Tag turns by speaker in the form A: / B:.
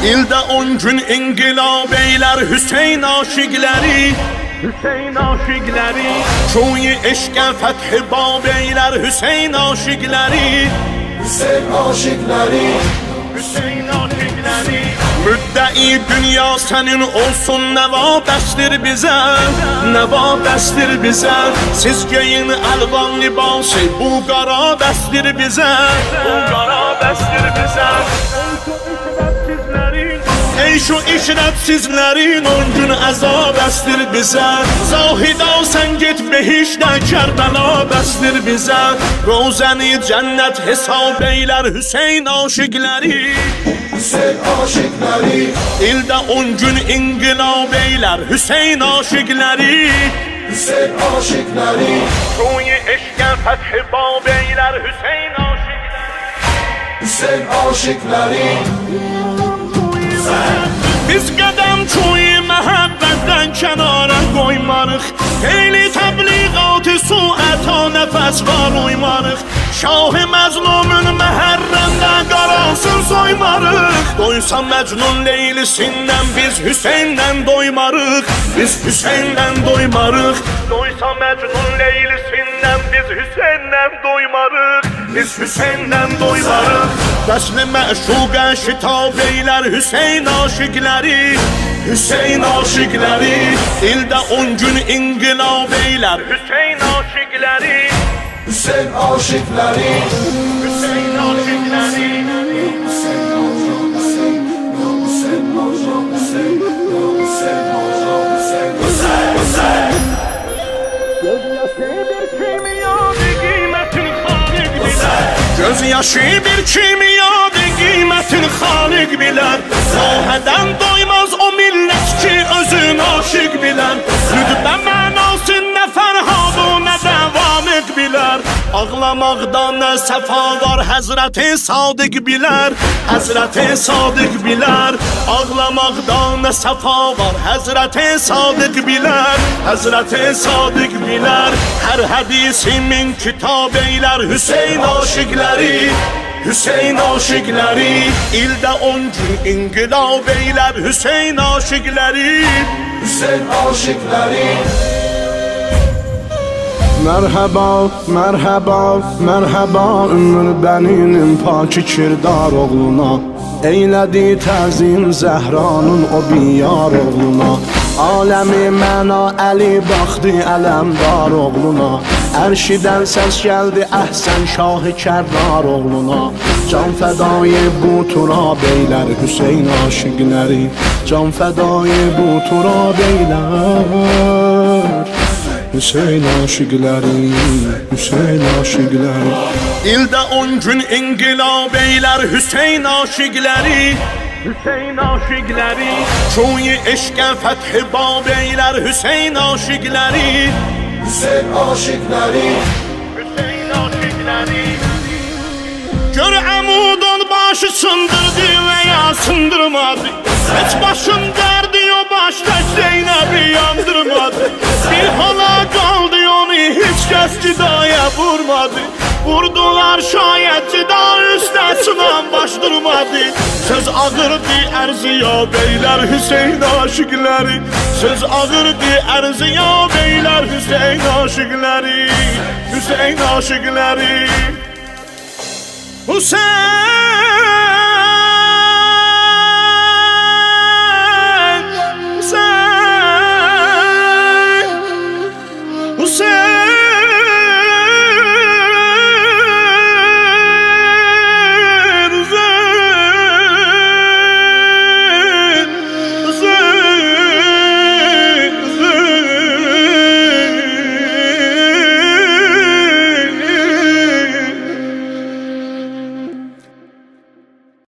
A: İldə 10 gün inqilab eylər Hüseyn aşiqləri, Hüseyn aşiqləri. Çoyu eşqə fəth bab eylər Hüseyn aşiqləri,
B: Hüseyn aşıkları,
A: Hüseyn aşiqləri. Müddəi dünya sənin olsun, nəva bəsdir bizə, nəva bəsdir bizə. Siz geyin əlvan libası, bu qara bəsdir bizə, bu qara bəsdir bizə. Ey şu işrətsizlərin 10 gün əzab əsdir bizə. Zahida sən get behişdə, Kərbəla bəsdir bizə. Rozəni cənnət hesab eylər Hüseyn aşiqləri,
B: Hüseyn aşıkları,
A: İldə 10 gün inqilab eylər Hüseyn aşiqləri,
B: Hüseyn aşıkları,
A: Çoyu eşqə fəth bab eylər Hüseyn aşiqləri.
B: Hüseyn aşıkları.
A: Biz qədəm çoyu məhəbbətdən kənara qoymarıq. Eyli təbliğatı suəta nəfəs var uymarıq. Şah-ı məzlumun məhərrəmdə qarasın soymarıq. Doysa Məcnun leylisindən biz Hüseyndən doymarıq, biz Hüseyndən doymarıq. Doysa Məcnun leylisindən biz Hüseyndən doymarıq, biz Hüseyndən doymarıq. Vəsli məşuqə şitab eylər Hüseyn aşiqləri, Hüseyn aşiqləri. İldə 10 gün inqilab eylər Hüseyn aşiqləri,
B: Hüseyn aşıkları,
A: Hüseyn aşiqləri. Göz yaşı bir kimyadır, qiymətin xaliq bilər. Sahədən doymaz o millət ki, özün aşiq bilər. Rütbə mənası nə Fərhad o nə də Vamiq bilər. Ağlamaqda nə səfa var, Həzrəti Sadiq bilər, Həzrəti Sadiq bilər. Ağlamaqda nə səfa var, Həzrəti Sadiq bilər, Həzrəti Sadiq bilər. Hər hədisimin kitab eylər Hüseyn aşiqləri, Hüseyn aşiqləri. İldə 10 gün inqilab eylər Hüseyn aşiqləri,
B: Hüseyn aşıkları.
C: Merhaba, merhaba, merhaba Ümmül Bəninin paki kirdar oğluna. Eylədi təzim Zəhranın o biyar oğluna. Aləmi məna əli baxdı ələmdar oğluna. Ərşidən səs gəldi əhsən Şah-ı Kərrar oğluna. Can fədayı bu turab eylər Hüseyn aşiqləri, can fədayı bu turab eylər Hüseyn aşiqləri, Hüseyn aşiqləri.
A: İldə 10 gün inqilab eylər Hüseyn aşiqləri, Hüseyn aşiqləri. Çoyu eşqə fəth bab eylər Hüseyn aşiqləri,
B: Hüseyn aşıkları,
A: Hüseyn aşiqləri. Gör əmudun başı sındırdı və ya sındırmadı. Heç başın dərdi o başda Zeynəbi yandırmadı. Bir hala qaldı onu heç kəs cidaya vurmadı. Vurdular şayət cida üstəsindən baş durmadı. Söz ağırdı ərziya beylər Hüseyn aşiqləri, söz ağırdı ərziya beylər Hüseyn aşiqləri, Hüseyn aşiqləri. Hüseyn